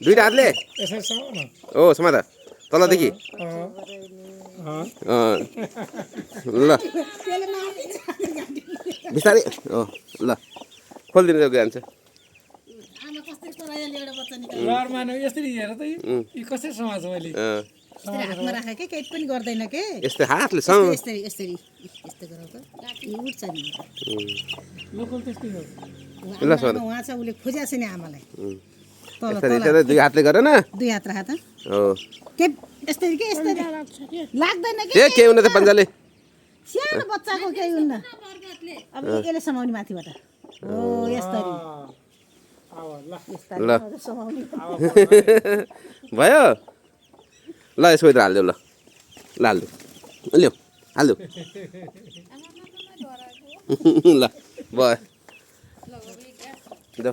दुईटा हातले यसरी समाउ न ओ समाता तलदेखि ल बिस्तारै ल खोलिदिनु जान्छ लहर माने यसरी हेर त यी कसरी समाज मैले हातमा राखे के केही पनि गर्दैन के यस्तै हातले यसरी यसरी यस्तो गराउ त उठ्छ नि लोकल त्यस्तै हो उहाँ चाहिँ उसले खोजेको छ नि आमालाई यस्तै दुई हातले गर न दुई हात राख त हो के यस्तरी के यस्तरी लाग्दैन के के हुन त पन्जाले सानो बच्चाको केही हुन्न अब यसले समाउने माथिबाट हो यस्तरी ल भयो ल यसको भित्र हालिदेऊ ल हालिदेऊ ल्याऊ हालिदेऊ ल भयो ल